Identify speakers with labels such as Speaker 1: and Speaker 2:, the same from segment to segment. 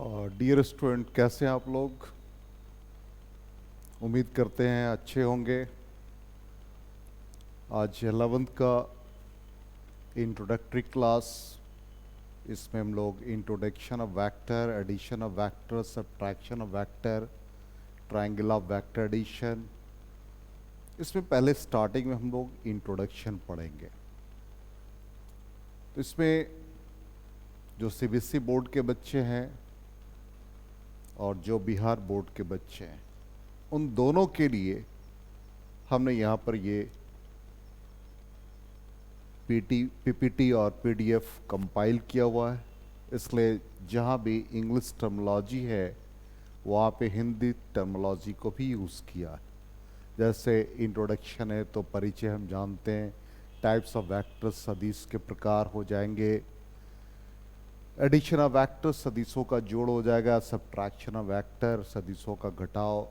Speaker 1: और dear student, कैसे हैं आप लोग? उम्मीद करते हैं अच्छे होंगे। आज 11th का इंट्रोडक्टरी क्लास, इसमें हम लोग introduction of vector, addition of vector, subtraction of vector, triangle of vector addition, इसमें पहले स्टार्टिंग में हम लोग इंट्रोडक्शन पढ़ेंगे। तो इसमें जो सीबीएसई बोर्ड के बच्चे हैं और जो बिहार बोर्ड के बच्चे हैं, उन दोनों के लिए हमने यहाँ पर ये पीपीटी और पीडीएफ कंपाइल किया हुआ है। इसलिए जहाँ भी इंग्लिश टर्मिनोलॉजी है वहाँ पे हिंदी टर्मिनोलॉजी को भी यूज़ किया है। जैसे इंट्रोडक्शन है तो परिचय हम जानते हैं, टाइप्स ऑफ वेक्टर्स सदिश के प्रकार हो जाएंगे, एडिशन ऑफ वेक्टर सदिशों का जोड़ हो जाएगा, सब्ट्रैक्शन ऑफ वेक्टर सदिशों का घटाव,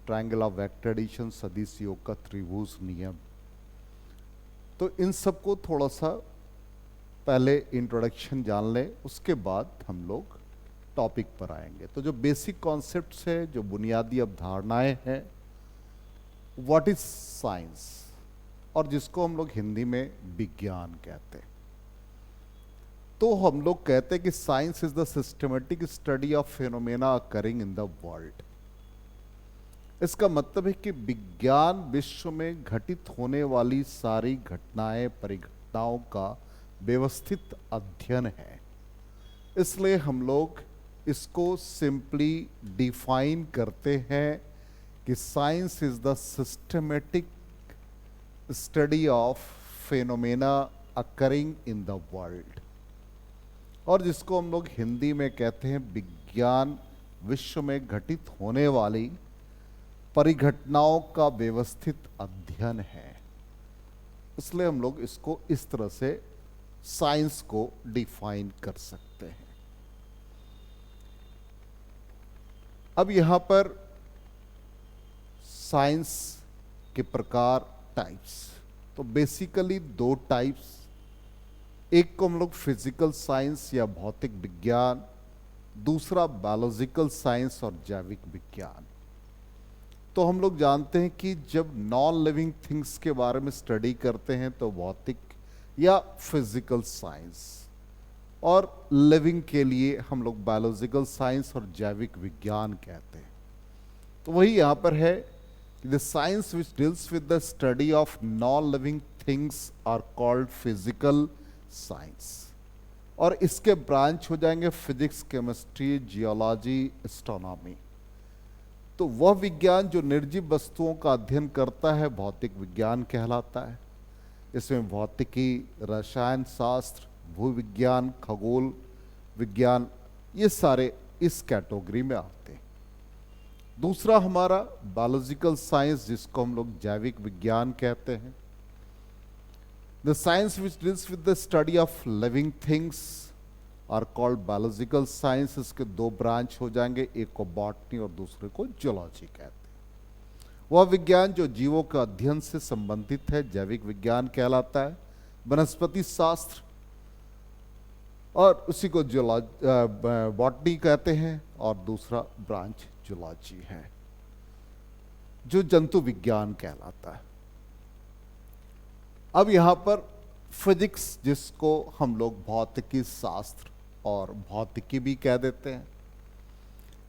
Speaker 1: ट्रायंगल ऑफ वेक्टर एडिशन सदिश योग का त्रिभुज नियम। तो इन सबको थोड़ा सा पहले इंट्रोडक्शन जान लें, उसके बाद हम लोग टॉपिक पर आएंगे। तो जो बेसिक कॉन्सेप्ट्स है, जो बुनियादी अवधारणाएं हैं, व्हाट इज साइंस, और जिसको हम लोग हिंदी में विज्ञान कहते हैं। तो हम लोग कहते हैं कि science is the systematic study of phenomena occurring in the world. इसका मतलब है कि विज्ञान विश्व में घटित होने वाली सारी घटनाएं, परिघटनाओं का व्यवस्थित अध्ययन है। इसलिए हम लोग इसको सिंपली डिफाइन करते हैं कि science is the systematic study of phenomena occurring in the world, और जिसको हम लोग हिंदी में कहते हैं विज्ञान विश्व में घटित होने वाली परिघटनाओं का व्यवस्थित अध्ययन है। इसलिए हम लोग इसको इस तरह से साइंस को डिफाइन कर सकते हैं। अब यहां पर साइंस के प्रकार, टाइप्स, तो बेसिकली दो टाइप्स, एक को हम लोग फिजिकल साइंस या भौतिक विज्ञान, दूसरा बायोलॉजिकल साइंस और जैविक विज्ञान। तो हम लोग जानते हैं कि जब नॉन लिविंग थिंग्स के बारे में स्टडी करते हैं तो भौतिक या फिजिकल साइंस, और लिविंग के लिए हम लोग बायोलॉजिकल साइंस और जैविक विज्ञान कहते हैं। तो वही यहाँ पर है, the science which deals with the study of non living things are called physical science, और इसके ब्रांच हो जाएंगे फिजिक्स, केमिस्ट्री, जियोलॉजी, एस्ट्रोनॉमी। तो वह विज्ञान जो निर्जीव वस्तुओं का अध्ययन करता है भौतिक विज्ञान कहलाता है। इसमें भौतिकी, रसायन शास्त्र, भूविज्ञान, खगोल विज्ञान, ये सारे इस कैटेगरी में आते हैं। दूसरा हमारा बायोलॉजिकल साइंस, जिसको हम लोग जैविक विज्ञान कहते हैं। The science which deals with the study of living things are called biological science। इसके दो ब्रांच हो जाएंगे, एक को बॉटनी और दूसरे को जियोलॉजी कहते हैं। वह विज्ञान जो जीवों के अध्ययन से संबंधित है जैविक विज्ञान कहलाता है। वनस्पति शास्त्र, और उसी को बॉटनी कहते हैं, और दूसरा ब्रांच जियोलॉजी है जो जंतु विज्ञान कहलाता है। अब यहां पर फिजिक्स, जिसको हम लोग भौतिकी शास्त्र और भौतिकी भी कह देते हैं,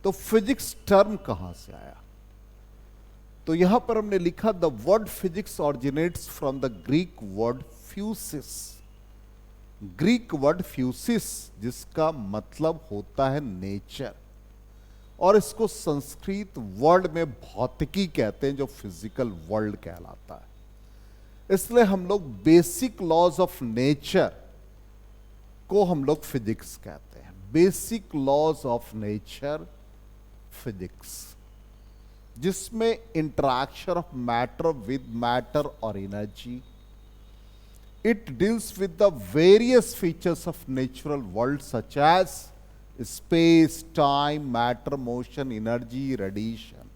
Speaker 1: तो फिजिक्स टर्म कहां से आया? तो यहां पर हमने लिखा the word physics originates from the Greek word physis. Greek word physis, जिसका मतलब होता है नेचर, और इसको संस्कृत वर्ड में भौतिकी कहते हैं, जो फिजिकल वर्ल्ड कहलाता है। इसलिए हम लोग बेसिक लॉज ऑफ नेचर को हम लोग फिजिक्स कहते हैं। Basic laws of nature physics, जिसमें interaction of matter with matter और energy. It deals with the various features of natural world such as space, time, matter, motion, energy, radiation.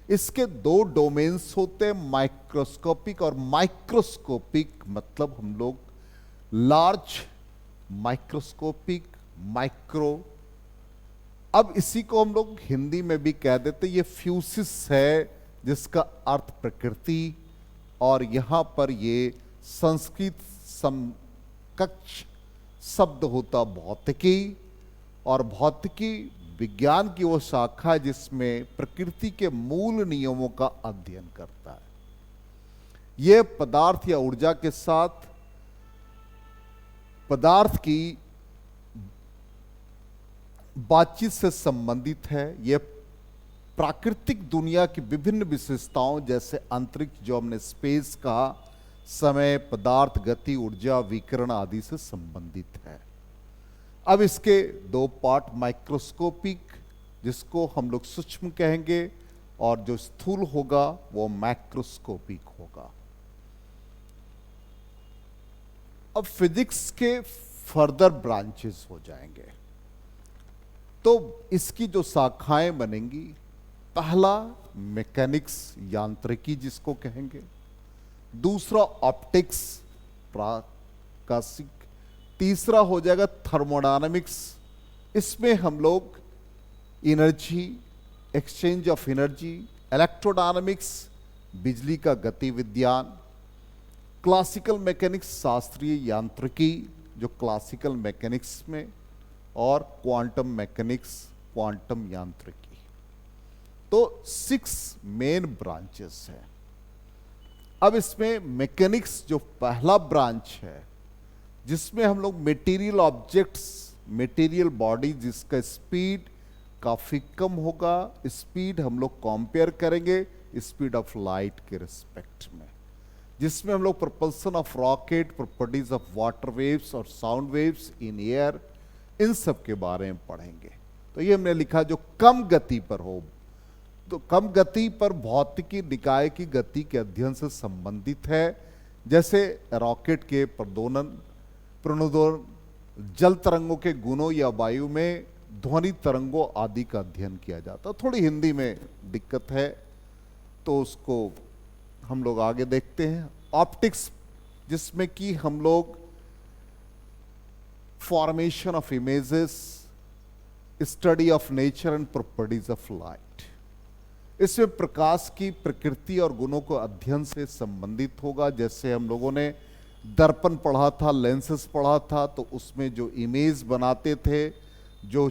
Speaker 1: इसके दो domains होते हैं, माइक्रोस्कोपिक और microscopic. मतलब हम लोग लार्ज माइक्रोस्कोपिक, माइक्रो अब इसी को हम लोग हिंदी में भी कह देते, ये फ्यूसिस है जिसका अर्थ प्रकृति, और यहां पर ये संस्कृत समकक्ष शब्द होता भौतिकी, और भौतिकी विज्ञान की वो शाखा है जिसमें प्रकृति के मूल नियमों का अध्ययन करता है। यह पदार्थ या ऊर्जा के साथ पदार्थ की बातचीत से संबंधित है। यह प्राकृतिक दुनिया की विभिन्न विशेषताओं जैसे अंतरिक्ष, जो हमने स्पेस कहा, समय, पदार्थ, गति, ऊर्जा, विकिरण आदि से संबंधित है। अब इसके दो पार्ट, माइक्रोस्कोपिक जिसको हम लोग सूक्ष्म कहेंगे, और जो स्थूल होगा वो मैक्रोस्कोपिक होगा। अब फिजिक्स के फर्दर ब्रांचेस हो जाएंगे, तो इसकी जो शाखाएं बनेंगी, पहला मैकेनिक्स यांत्रिकी जिसको कहेंगे, दूसरा ऑप्टिक्स प्रकाशिक, तीसरा हो जाएगा थर्मोडायनामिक्स। इसमें हम लोग energy, exchange of energy, electrodynamics बिजली का गति विज्ञान, क्लासिकल मैकेनिक्स शास्त्रीय यांत्रिकी जो क्लासिकल मैकेनिक्स में, और क्वांटम मैकेनिक्स क्वांटम यांत्रिकी। तो 6 मेन ब्रांचेस हैं। अब इसमें मैकेनिक्स जो पहला ब्रांच है, जिसमें हम लोग मटेरियल ऑब्जेक्ट्स, मटेरियल बॉडी जिसका स्पीड काफी कम होगा, स्पीड हम लोग कंपेयर करेंगे स्पीड ऑफ लाइट के रिस्पेक्ट में, जिसमें हम लोग propulsion of rocket, properties of water waves और साउंड वेव्स इन एयर, इन सब के बारे में पढ़ेंगे। तो ये हमने लिखा जो कम गति पर हो, तो कम गति पर भौतिकी निकाय की गति के अध्ययन से संबंधित है। जैसे रॉकेट के प्रणोदन, जल तरंगों के गुणों या वायु में ध्वनि तरंगों आदि का अध्ययन किया जाता। थोड़ी हिंदी में दिक्कत है तो उसको हम लोग आगे देखते हैं। ऑप्टिक्स जिसमें कि हम लोग formation of images, study of nature and properties of light, इसमें प्रकाश की प्रकृति और गुणों को अध्ययन से संबंधित होगा। जैसे हम लोगों ने दर्पण पढ़ा था, लेंसेस पढ़ा था, तो उसमें जो इमेज बनाते थे, जो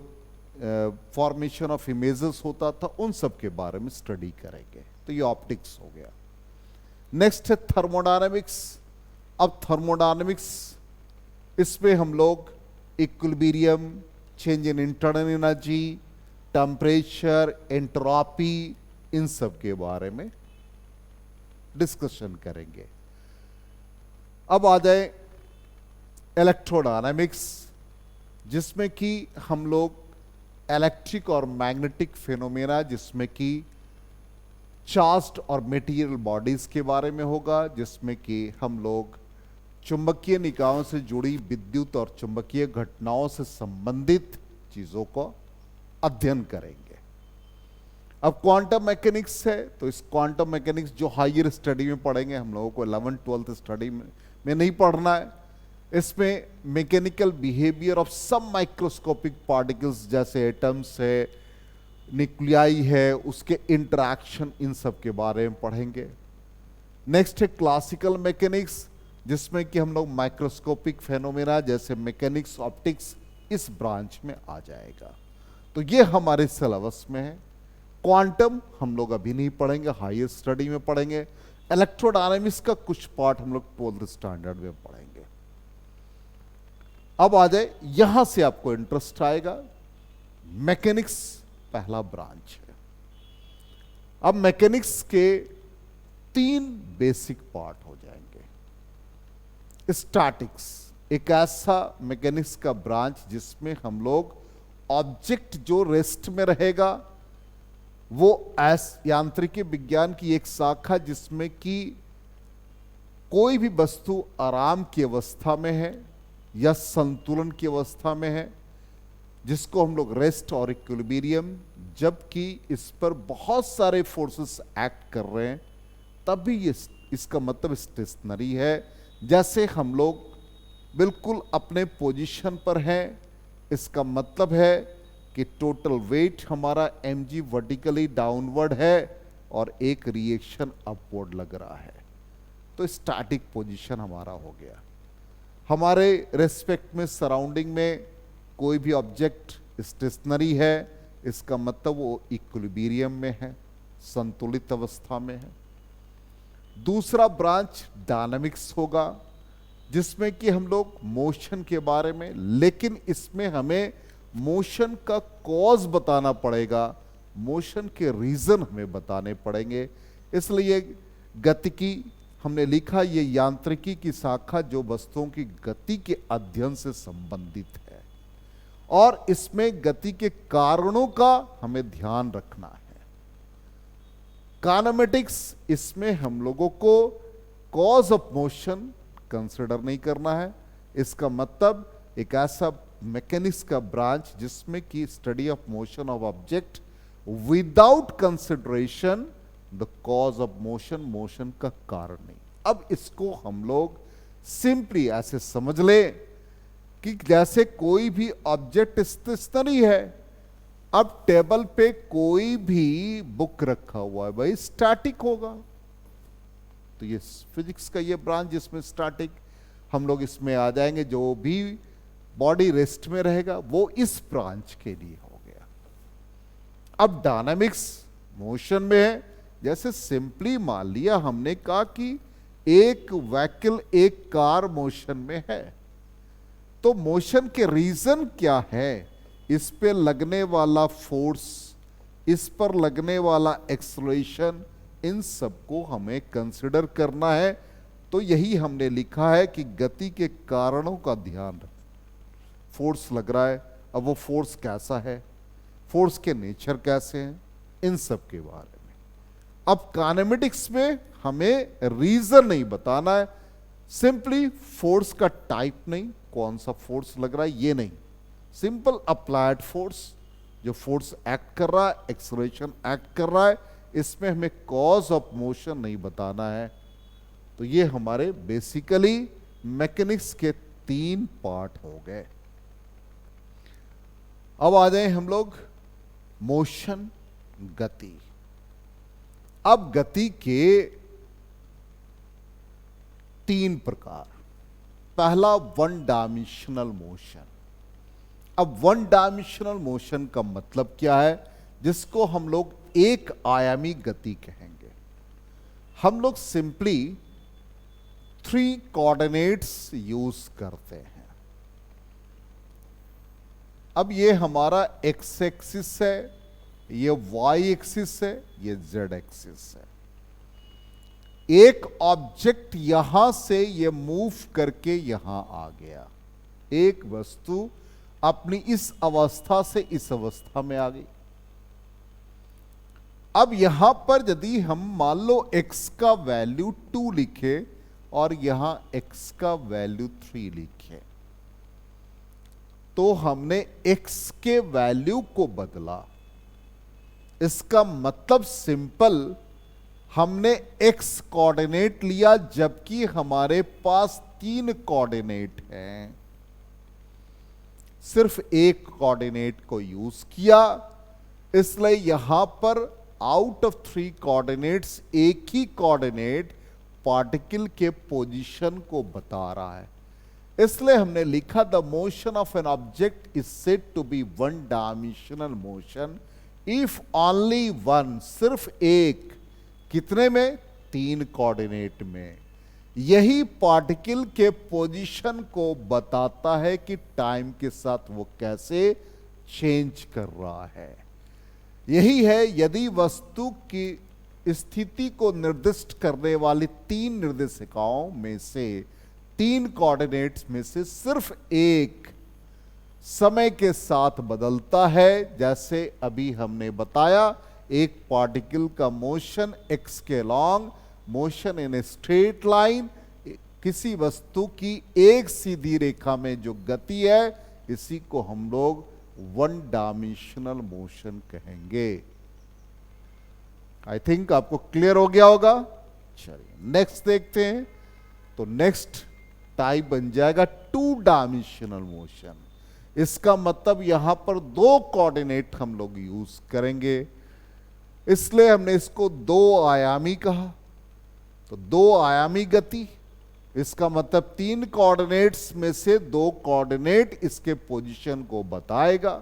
Speaker 1: फॉर्मेशन ऑफ इमेजेस होता था, उन सब के बारे में स्टडी करेंगे। तो ये ऑप्टिक्स हो गया। नेक्स्ट है थर्मोडायनेमिक्स। अब थर्मोडायनेमिक्स, इसमें हम लोग equilibrium, change in internal energy, temperature, entropy, इन सब के बारे में डिस्कशन करेंगे। अब आ जाए इलेक्ट्रोडायनेमिक्स, जिसमें कि हम लोग इलेक्ट्रिक और मैग्नेटिक फिनोमेना, जिसमें कि चार्ज्ड और मटेरियल बॉडीज के बारे में होगा, जिसमें कि हम लोग चुंबकीय निकायों से जुड़ी विद्युत और चुंबकीय घटनाओं से संबंधित चीजों को अध्ययन करेंगे। अब क्वांटम मैकेनिक्स है, तो इस क्वांटम मैकेनिक्स जो हायर स्टडी में पढ़ेंगे, हम लोगों को 11th-12th स्टडी में नहीं पढ़ना है। इसमें mechanical behaviour of some microscopic particles जैसे एटम्स है, न्यूक्लियाई है, उसके इंटरैक्शन, इन सब के बारे में पढ़ेंगे। नेक्स्ट है क्लासिकल मैकेनिक्स, जिसमें कि हम लोग माइक्रोस्कोपिक फेनोमेना जैसे मैकेनिक्स, ऑप्टिक्स, इस ब्रांच में आ जाएगा। तो ये हमारे सिलेबस में है। क्वांटम हम लोग अभी नहीं पढ़ेंगे, हायर स्टडी में पढ़ेंगे। इलेक्ट्रोडायनेमिक्स का कुछ पार्ट हम लोग 12th स्टैंडर्ड में पढ़ेंगे। अब आ जाए, यहां से आपको इंटरेस्ट आएगा। मैकेनिक्स पहला ब्रांच है। अब मैकेनिक्स के 3 बेसिक पार्ट हो जाएंगे। स्टैटिक्स एक ऐसा मैकेनिक्स का ब्रांच जिसमें हम लोग ऑब्जेक्ट जो रेस्ट में रहेगा, वो यांत्रिकी विज्ञान की एक शाखा जिसमें कि कोई भी वस्तु आराम की अवस्था में है या संतुलन की अवस्था में है, जिसको हम लोग रेस्ट और इक्विलिब्रियम, जबकि इस पर बहुत सारे फोर्सेस एक्ट कर रहे हैं, तब भी ये इसका मतलब स्टेशनरी है। जैसे हम लोग बिल्कुल अपने पोजीशन पर हैं, इसका मतलब है कि टोटल वेट हमारा mg वर्टिकली डाउनवर्ड है और एक रिएक्शन अपवर्ड लग रहा है, तो स्टैटिक पोजीशन हमारा हो गया। हमारे रेस्पेक्ट में सराउंडिंग में कोई भी ऑब्जेक्ट स्टेशनरी है, इसका मतलब वो इक्विलिब्रियम में है, संतुलित अवस्था में है। दूसरा ब्रांच डायनामिक्स होगा, जिसमें कि हम लोग मोशन के बारे में, लेकिन इसमें हमें मोशन का कॉज बताना पड़ेगा, मोशन के रीजन हमें बताने पड़ेंगे। इसलिए गतिकी हमने लिखा, ये यांत्रिकी की शाखा जो वस्तुओं की गति के अध्ययन से संबंधित है, और इसमें गति के कारणों का हमें ध्यान रखना है। काइनेमेटिक्स, इसमें हम लोगों को कॉज ऑफ मोशन कंसिडर नहीं करना है। इसका मतलब एक ऐसा मैकेनिक्स का ब्रांच जिसमें कि study of motion of object without consideration the cause of motion, motion का कारण नहीं। अब इसको हम लोग सिंपली ऐसे समझ ले कि जैसे कोई भी ऑब्जेक्ट स्टेशनरी है, अब टेबल पे कोई भी बुक रखा हुआ है, भाई स्टैटिक होगा। तो ये फिजिक्स का ये ब्रांच जिसमें स्टैटिक, हम लोग इसमें आ जाएंगे। जो भी बॉडी रेस्ट में रहेगा वो इस ब्रांच के लिए हो गया। अब डायनामिक्स मोशन में है, जैसे सिंपली मान लिया हमने कहा कि एक व्हीकल, एक कार मोशन में है, तो मोशन के रीजन क्या है? इस पे लगने वाला फोर्स, इस पर लगने वाला एक्सेलरेशन, इन सबको हमें कंसिडर करना है। तो यही हमने लिखा है कि गति के कारणों का ध्यान रखें। फोर्स लग रहा है, अब वो फोर्स कैसा है, फोर्स के नेचर कैसे हैं, इन सब के बारे में। अब काइनेमेटिक्स में हमें रीजन नहीं बताना है, सिंपली फोर्स का टाइप नहीं, कौन सा फोर्स लग रहा है ये नहीं, सिंपल अप्लाइड फोर्स, जो फोर्स एक्ट कर रहा है, एक्सेलरेशन एक्ट कर रहा है, इसमें हमें कॉज ऑफ मोशन नहीं बताना है। तो ये हमारे बेसिकली मैकेनिक्स के 3 पार्ट हो गए। अब आ जाए हम लोग मोशन, गति। अब गति के 3 प्रकार। पहला वन डायमेंशनल मोशन। अब वन डायमेंशनल मोशन का मतलब क्या है? जिसको हम लोग एक आयामी गति कहेंगे। हम लोग सिंपली 3 कोऑर्डिनेट्स यूज करते हैं। अब ये हमारा एक्स एक्सिस है, ये वाई एक्सिस है, ये जेड एक्सिस है। एक ऑब्जेक्ट यहां से ये मूव करके यहां आ गया, एक वस्तु अपनी इस अवस्था से इस अवस्था में आ गई। अब यहां पर यदि हम मान लो x का वैल्यू 2 लिखे और यहां x का वैल्यू 3 लिखे, तो हमने x के वैल्यू को बदला। इसका मतलब सिंपल, हमने x कोऑर्डिनेट लिया जबकि हमारे पास 3 कोऑर्डिनेट हैं, सिर्फ एक कोऑर्डिनेट को यूज किया। इसलिए यहां पर आउट ऑफ 3 कोऑर्डिनेट्स एक ही कोऑर्डिनेट पार्टिकल के पोजीशन को बता रहा है। इसलिए हमने लिखा the motion of an object is said to be one dimensional motion if only one, सिर्फ एक, कितने में? 3 कोऑर्डिनेट में। यही पार्टिकल के पोजीशन को बताता है कि टाइम के साथ वो कैसे चेंज कर रहा है। यही है, यदि वस्तु की स्थिति को निर्दिष्ट करने वाली 3 निर्देशिकाओं में से, 3 कोऑर्डिनेट्स में से सिर्फ एक समय के साथ बदलता है, जैसे अभी हमने बताया, एक पार्टिकल का मोशन एक्स के long, motion in a straight line, किसी वस्तु की एक सीधी रेखा में जो गति है, इसी को हम लोग वन डायमेंशनल मोशन कहेंगे। आई थिंक आपको क्लियर हो गया होगा। चलिए नेक्स्ट देखते हैं। तो नेक्स्ट टाइप बन जाएगा 2 डायमेंशनल मोशन। इसका मतलब यहां पर दो कोऑर्डिनेट हम लोग यूज करेंगे, इसलिए हमने इसको दो आयामी कहा। तो दो आयामी गति, इसका मतलब तीन कोऑर्डिनेट्स में से दो कोऑर्डिनेट इसके पोजीशन को बताएगा।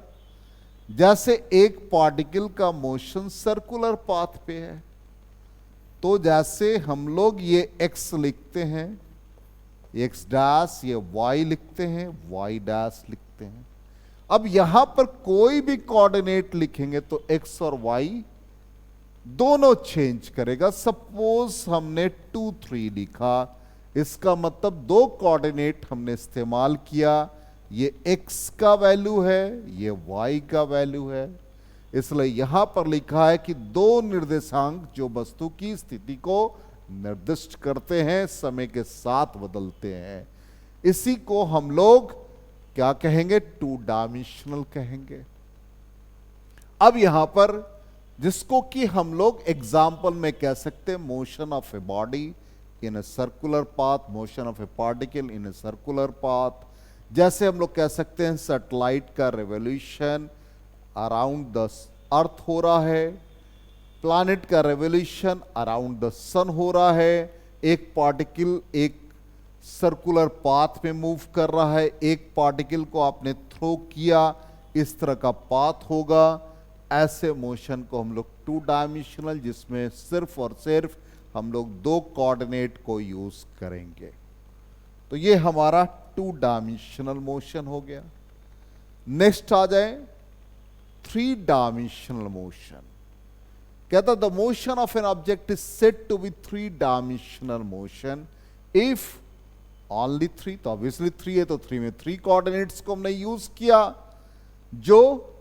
Speaker 1: जैसे एक पार्टिकल का मोशन सर्कुलर पाथ पे है, तो जैसे हम लोग ये x लिखते हैं, x डैश, ये y लिखते हैं, y डैश लिखते हैं। अब यहां पर कोई भी कोऑर्डिनेट लिखेंगे तो x और y दोनों चेंज करेगा। सपोज हमने 2 3 लिखा, इसका मतलब दो कोऑर्डिनेट हमने इस्तेमाल किया, ये x का वैल्यू है, ये y का वैल्यू है। इसलिए यहां पर लिखा है कि दो निर्देशांक जो वस्तु की स्थिति को निर्दिष्ट करते हैं, समय के साथ बदलते हैं, इसी को हम लोग क्या कहेंगे, टू डायमेंशनल कहेंगे। अब यहां पर जिसको कि हम लोग एग्जाम्पल में कह सकते हैं, motion of a body in a circular path, motion of A particle in a circular path. जैसे हम लोग कह सकते हैं सैटेलाइट का रेवोल्यूशन अराउंड द अर्थ हो रहा है, प्लैनेट का रेवोल्यूशन अराउंड द सन हो रहा है, एक पार्टिकल एक सर्कुलर पाथ में मूव कर रहा है, एक पार्टिकल को आपने थ्रो किया, इस तरह का पाथ होगा। ऐसे मोशन को हम लोग टू डायमेंशनल, जिसमें सिर्फ और सिर्फ हम लोग दो कोऑर्डिनेट को यूज करेंगे। तो ये हमारा टू डायमेंशनल मोशन हो गया। नेक्स्ट आ जाए थ्री डायमेंशनल मोशन। कहता the motion of an object is said to be three dimensional motion if only three. तो ऑब्वियसली थ्री है, तो थ्री में थ्री कोऑर्डिनेट्स को हमने यूज किया जो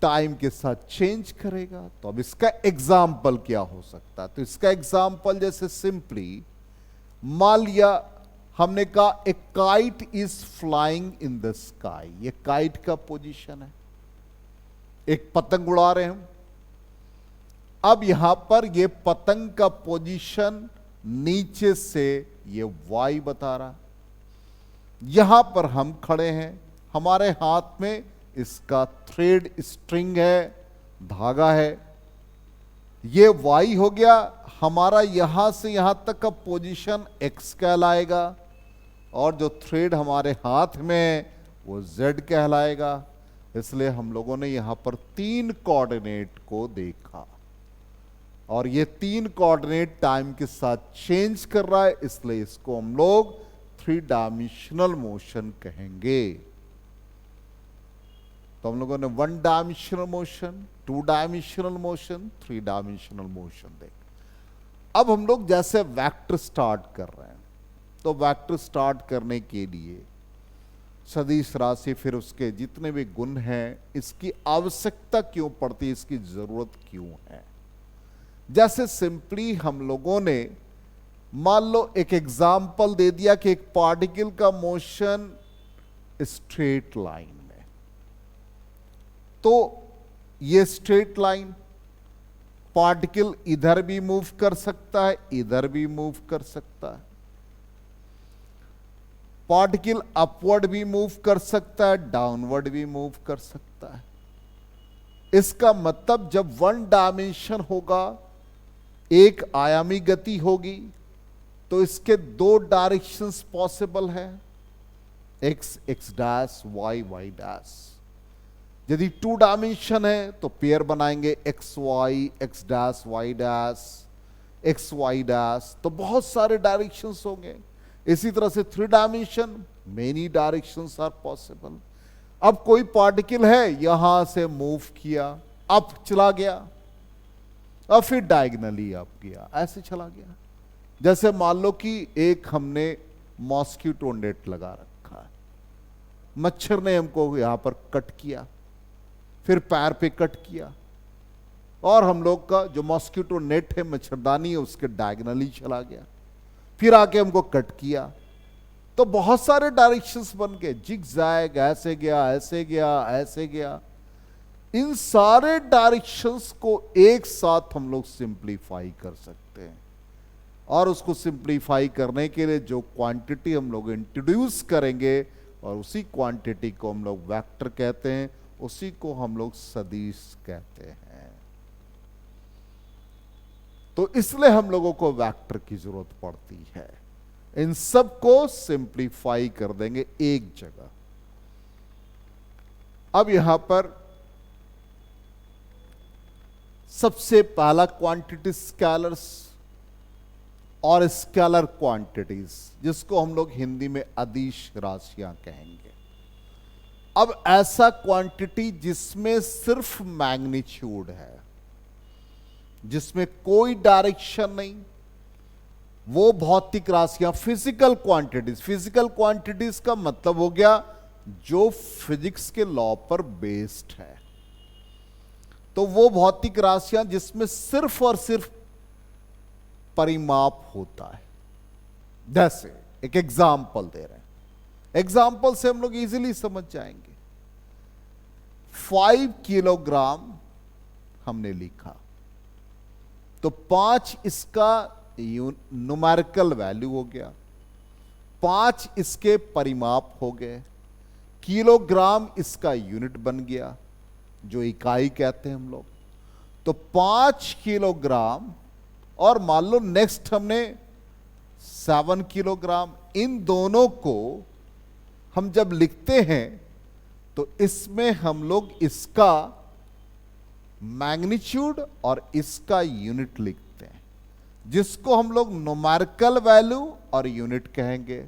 Speaker 1: टाइम के साथ चेंज करेगा। तो अब इसका एग्जाम्पल क्या हो सकता है? तो इसका एग्जाम्पल जैसे सिंपली मान लिया हमने कहा ए kite is flying in the sky. ये काइट का पोजीशन है, एक पतंग उड़ा रहे हैं हम। अब यहां पर ये पतंग का पोजीशन नीचे से ये वाई बता रहा। यहां पर हम खड़े हैं, हमारे हाथ में इसका थ्रेड स्ट्रिंग है, धागा है, ये वाई हो गया। हमारा यहां से यहां तक का पोजीशन एक्स कहलाएगा, और जो थ्रेड हमारे हाथ में है वो जेड कहलाएगा। इसलिए हम लोगों ने यहां पर तीन कोऑर्डिनेट को देखा, और ये तीन कोऑर्डिनेट टाइम के साथ चेंज कर रहा है, इसलिए इसको हम लोग थ्री डायमेंशनल मोशन कहेंगे। तो हम लोगों ने one dimensional motion, two dimensional motion, three dimensional motion देखा। अब हम लोग जैसे वेक्टर स्टार्ट कर रहे हैं, तो वेक्टर स्टार्ट करने के लिए सदिश राशि, फिर उसके जितने भी गुण हैं, इसकी आवश्यकता क्यों पड़ती है, इसकी जरूरत क्यों है। जैसे सिंपली हम लोगों ने मान लो एक एग्जाम्पल दे दिया कि एक पार्टिकल का मोशन स्ट्रेट लाइन में, तो ये स्ट्रेट लाइन पार्टिकल इधर भी मूव कर सकता है, इधर भी मूव कर सकता है, पार्टिकल अपवर्ड भी मूव कर सकता है, डाउनवर्ड भी मूव कर सकता है। इसका मतलब जब वन डायमेंशन होगा, एक आयामी गति होगी, तो इसके दो डायरेक्शंस पॉसिबल है, X X dash, Y Y dash. यदि टू डायमेंशन है तो पेयर बनाएंगे X Y, X dash Y dash, X Y dash, तो बहुत सारे डायरेक्शंस होंगे। इसी तरह से three dimension, many directions are possible. अब कोई पार्टिकल है, यहां से मूव किया, अप चला गया, और फिर डायगनली अप किया, ऐसे चला गया। जैसे मान लो कि एक हमने मॉस्किटो नेट लगा रखा है, मच्छर ने हमको यहां पर कट किया, फिर पैर पे कट किया, और हम लोग का जो मॉस्किटो नेट है, मच्छरदानी है, उसके डायगनली चला गया, फिर आके हमको कट किया। तो बहुत सारे डायरेक्शंस बन गए, जिगजैग, ऐसे गया, ऐसे गया, ऐसे गया। इन सारे डायरेक्शंस को एक साथ हम लोग सिंप्लीफाई कर सकते हैं, और उसको सिंप्लीफाई करने के लिए जो क्वांटिटी हम लोग इंट्रोड्यूस करेंगे और उसी क्वांटिटी को हम लोग वेक्टर कहते हैं, उसी को हम लोग सदिश कहते हैं। तो इसलिए हम लोगों को वेक्टर की जरूरत पड़ती है। इन सब को सिंप्लीफाई कर देंगे एक जगह। अब यहां पर सबसे पहला क्वांटिटी स्केलर्स और स्केलर क्वांटिटीज, जिसको हम लोग हिंदी में अदिश राशियां कहेंगे। अब ऐसा क्वांटिटी जिसमें सिर्फ मैग्नीट्यूड है, जिसमें कोई डायरेक्शन नहीं, वो भौतिक राशियां फिजिकल क्वांटिटीज। फिजिकल क्वांटिटीज का मतलब हो गया जो फिजिक्स के लॉ पर बेस्ड है। तो वो भौतिक राशियां जिसमें सिर्फ और सिर्फ परिमाप होता है। जैसे एक एग्जाम्पल दे रहे हैं, एग्जाम्पल से हम लोग इजीली समझ जाएंगे। 5 किलोग्राम हमने लिखा, तो 5 इसका न्यूमेरिकल वैल्यू हो गया, 5 इसके परिमाप हो गए, किलोग्राम इसका यूनिट बन गया, जो इकाई कहते हैं हम लोग। तो 5 किलोग्राम और मान लो नेक्स्ट हमने 7 किलोग्राम, इन दोनों को हम जब लिखते हैं तो इसमें हम लोग इसका मैग्नीट्यूड और इसका यूनिट लिखते हैं, जिसको हम लोग न्यूमेरिकल वैल्यू और यूनिट कहेंगे।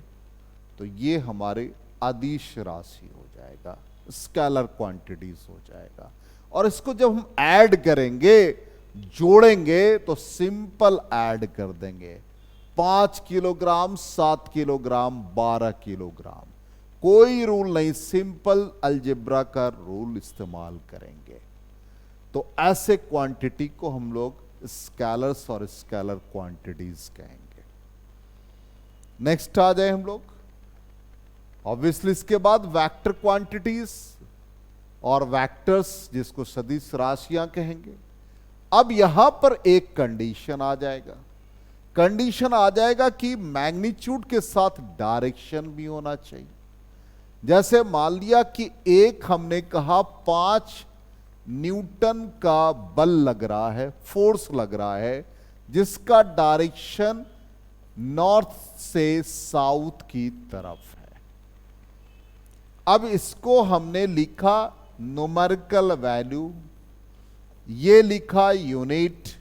Speaker 1: तो ये हमारे अदिश राशि हो जाएगा, स्केलर क्वांटिटीज हो जाएगा। और इसको जब हम ऐड करेंगे, जोड़ेंगे, तो सिंपल ऐड कर देंगे। 5 किलोग्राम, 7 किलोग्राम, 12 किलोग्राम, कोई रूल नहीं, सिंपल अलजेब्रा का रूल इस्तेमाल करेंगे। तो ऐसे क्वांटिटी को हम लोग स्केलर्स और स्केलर क्वांटिटीज कहेंगे। नेक्स्ट आ जाए हम लोग, ऑब्वियसली इसके बाद वेक्टर क्वांटिटीज और वेक्टर्स, जिसको सदिश राशियां कहेंगे। अब यहां पर एक कंडीशन आ जाएगा, कंडीशन आ जाएगा कि मैग्नीट्यूड के साथ डायरेक्शन भी होना चाहिए। जैसे मान लिया कि एक हमने कहा 5 न्यूटन का बल लग रहा है, फोर्स लग रहा है, जिसका डायरेक्शन नॉर्थ से साउथ की तरफ है। अब इसको हमने लिखा न्यूमेरिकल वैल्यू, ये लिखा यूनिट,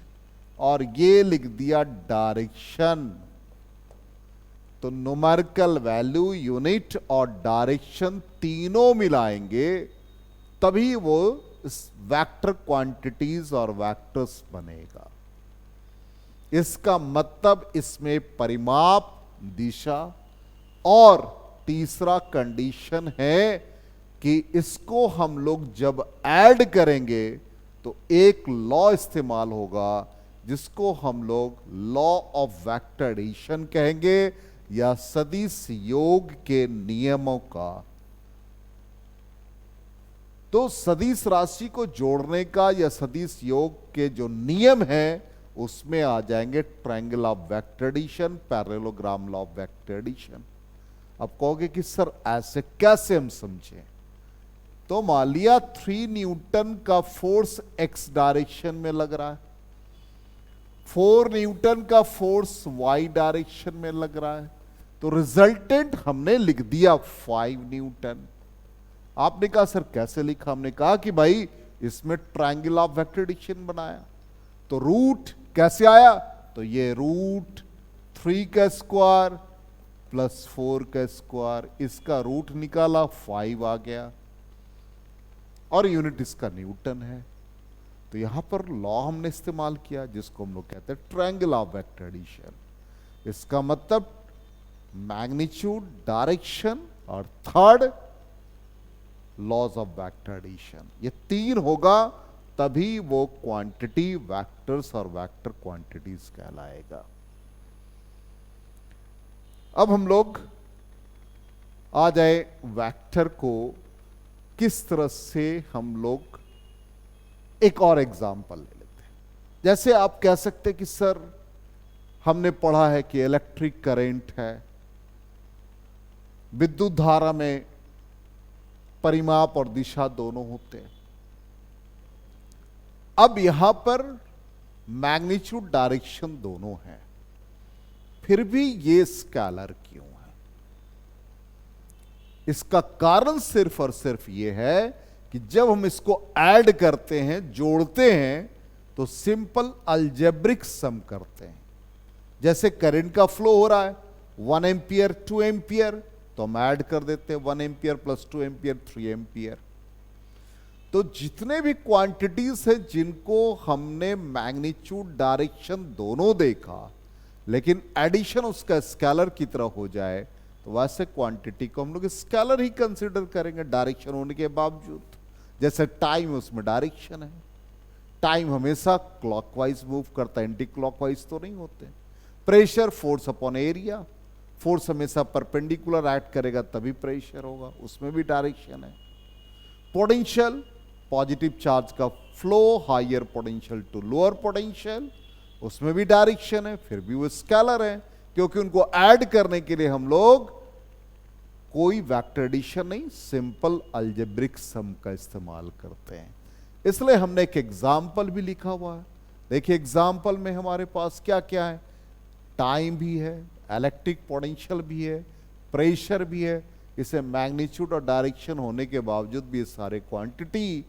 Speaker 1: और ये लिख दिया डायरेक्शन। तो न्यूमेरिकल वैल्यू, यूनिट और डायरेक्शन तीनों मिलाएंगे, तभी वो वेक्टर क्वांटिटीज और वेक्टर्स बनेगा। इसका मतलब इसमें परिमाप, दिशा, और तीसरा कंडीशन है कि इसको हम लोग जब ऐड करेंगे तो एक लॉ इस्तेमाल होगा, जिसको हम लोग लॉ ऑफ वेक्टर एडिशन कहेंगे, या सदिश योग के नियमों का। तो सदिश राशि को जोड़ने का या सदिश योग के जो नियम हैं, उसमें आ जाएंगे triangle of vector addition, parallelogram law of vector addition. अब कहोगे कि सर ऐसे कैसे हम समझें? तो मान लिया 3 न्यूटन का फोर्स एक्स डायरेक्शन में लग रहा है, 4 न्यूटन का फोर्स वाई डायरेक्शन में लग रहा है, तो रिजल्टेंट हमने लिख दिया 5 न्यूटन। आपने कहा सर कैसे लिखा? हमने कहा कि भाई इसमें ट्रायंगल ऑफ वेक्टर एडिशन बनाया, तो रूट कैसे आया? तो ये रूट 3 का स्क्वायर प्लस 4 का स्क्वायर, इसका रूट निकाला 5 आ गया, और यूनिट इसका न्यूटन है। तो यहां पर लॉ हमने इस्तेमाल किया, जिसको हम लोग कहते हैं ट्रायंगल ऑफ वेक्टर एडिशन। इसका मतलब मैग्नीट्यूड, डायरेक्शन और third laws of vector addition, ये 3 होगा, तभी वो क्वांटिटी वेक्टर्स और वेक्टर क्वांटिटीज कहलाएगा। अब हम लोग आ जाए वेक्टर को किस तरह से हम लोग एक और एग्जाम्पल ले लेते हैं। जैसे आप कह सकते कि सर हमने पढ़ा है कि इलेक्ट्रिक करंट है, विद्युत धारा में परिमाप और दिशा दोनों होते हैं। अब यहां पर मैग्नीट्यूड डायरेक्शन दोनों है, फिर भी ये स्केलर क्यों है? इसका कारण सिर्फ और सिर्फ ये है कि जब हम इसको ऐड करते हैं, जोड़ते हैं, तो सिंपल अलजेब्रिक सम करते हैं। जैसे करंट का फ्लो हो रहा है 1 एम्पियर 2 एम्पियर, तो हम ऐड कर देते हैं 1 एम्पियर प्लस 2 एम्पियर 3 एम्पियर। तो जितने भी क्वांटिटीज हैं जिनको हमने मैग्नीट्यूड डायरेक्शन दोनों देखा, लेकिन एडिशन उसका स्केलर की तरह हो जाए, तो वैसे क्वांटिटी को हम लोग स्केलर ही कंसीडर करेंगे डायरेक्शन होने के बावजूद। जैसे टाइम, उसमें डायरेक्शन है, टाइम हमेशा क्लॉकवाइज मूव करता है, एंटी क्लॉकवाइज तो नहीं होते। Pressure, force upon area, force हमेशा परपेंडिकुलर एक्ट करेगा तभी प्रेशर होगा, उसमें भी डायरेक्शन है। पोटेंशियल, पॉजिटिव चार्ज का flow higher potential to lower potential, उसमें भी डायरेक्शन है, फिर भी वो स्केलर है, क्योंकि उनको ऐड करने के लिए हम लोग कोई वेक्टर एडिशन नहीं, सिंपल अलजेब्रिक सम का इस्तेमाल करते हैं। इसलिए हमने एक एग्जाम्पल भी लिखा हुआ है। देखिए एग्जाम्पल में हमारे पास क्या क्या है, टाइम भी है, इलेक्ट्रिक पोटेंशियल भी है, प्रेशर भी है। इसे मैग्नीट्यूड और डायरेक्शन होने के बावजूद भी ये सारे क्वांटिटी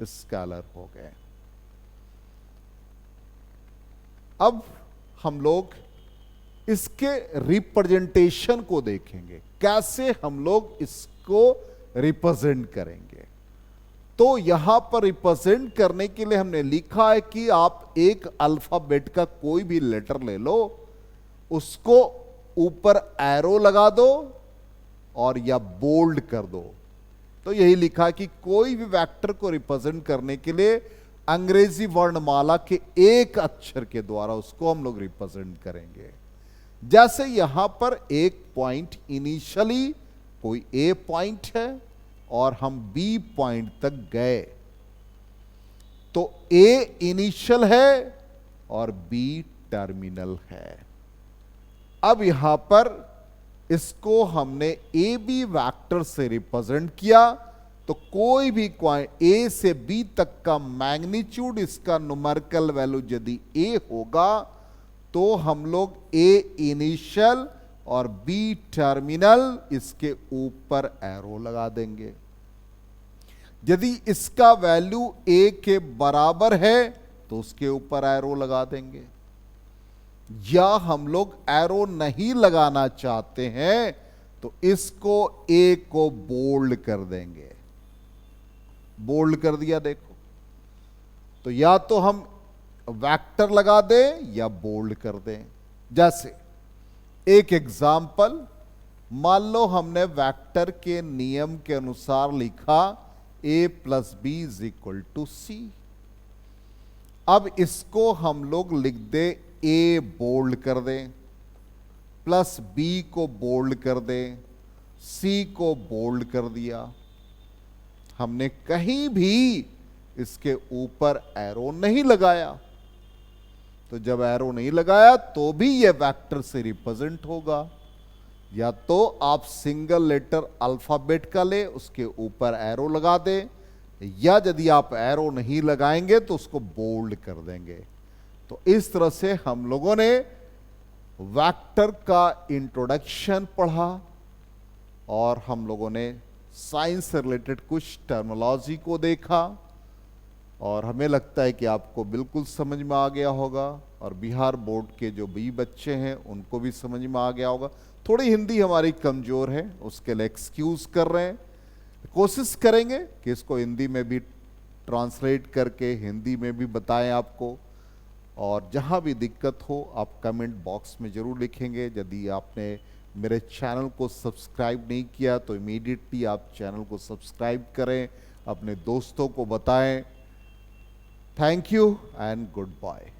Speaker 1: स्केलर हो गए। अब हम लोग इसके रिप्रेजेंटेशन को देखेंगे, कैसे हम लोग इसको रिप्रेजेंट करेंगे। तो यहां पर रिप्रेजेंट करने के लिए हमने लिखा है कि आप एक अल्फाबेट का कोई भी लेटर ले लो, उसको ऊपर एरो लगा दो और या बोल्ड कर दो। तो यही लिखा कि कोई भी वेक्टर को रिप्रेजेंट करने के लिए अंग्रेजी वर्णमाला के एक अक्षर के द्वारा उसको हम लोग रिप्रेजेंट करेंगे। जैसे यहां पर एक पॉइंट इनिशियली कोई ए पॉइंट है और हम बी पॉइंट तक गए, तो ए इनिशियल है और बी टर्मिनल है। अब यहां पर इसको हमने ए बी वैक्टर से रिप्रेजेंट किया, तो कोई भी ए से बी तक का मैग्नीट्यूड, इसका न्यूमेरिकल वैल्यू यदि ए होगा, तो हम लोग ए इनिशियल और बी टर्मिनल इसके ऊपर एरो लगा देंगे। यदि इसका वैल्यू ए के बराबर है तो उसके ऊपर एरो लगा देंगे, या हम लोग एरो नहीं लगाना चाहते हैं तो इसको ए को बोल्ड कर देंगे। बोल्ड कर दिया, देखो, तो या तो हम वेक्टर लगा दें या बोल्ड कर दें। जैसे एक एग्जाम्पल, मान लो हमने वेक्टर के नियम के अनुसार लिखा a plus B is equal to C. अब इसको हम लोग लिख दे ए बोल्ड कर दें, प्लस बी को बोल्ड कर दें, सी को बोल्ड कर दिया। हमने कहीं भी इसके ऊपर एरो नहीं लगाया, तो जब एरो नहीं लगाया तो भी यह वेक्टर से रिप्रेजेंट होगा। या तो आप सिंगल लेटर अल्फाबेट का ले, उसके ऊपर एरो लगा दे, या यदि आप एरो नहीं लगाएंगे तो उसको बोल्ड कर देंगे। तो इस तरह से हम लोगों ने वेक्टर का इंट्रोडक्शन पढ़ा और हम लोगों ने साइंस से रिलेटेड कुछ टर्मिनोलॉजी को देखा, और हमें लगता है कि आपको बिल्कुल समझ में आ गया होगा, और बिहार बोर्ड के जो भी बच्चे हैं उनको भी समझ में आ गया होगा। थोड़ी हिंदी हमारी कमज़ोर है, उसके लिए एक्सक्यूज कर रहे हैं, कोशिश करेंगे कि इसको हिंदी में भी ट्रांसलेट करके हिंदी में भी बताएं आपको। और जहां भी दिक्कत हो आप कमेंट बॉक्स में ज़रूर लिखेंगे। यदि आपने मेरे चैनल को सब्सक्राइब नहीं किया तो इमीडिएटली आप चैनल को सब्सक्राइब करें, अपने दोस्तों को बताएं। Thank you and good bye.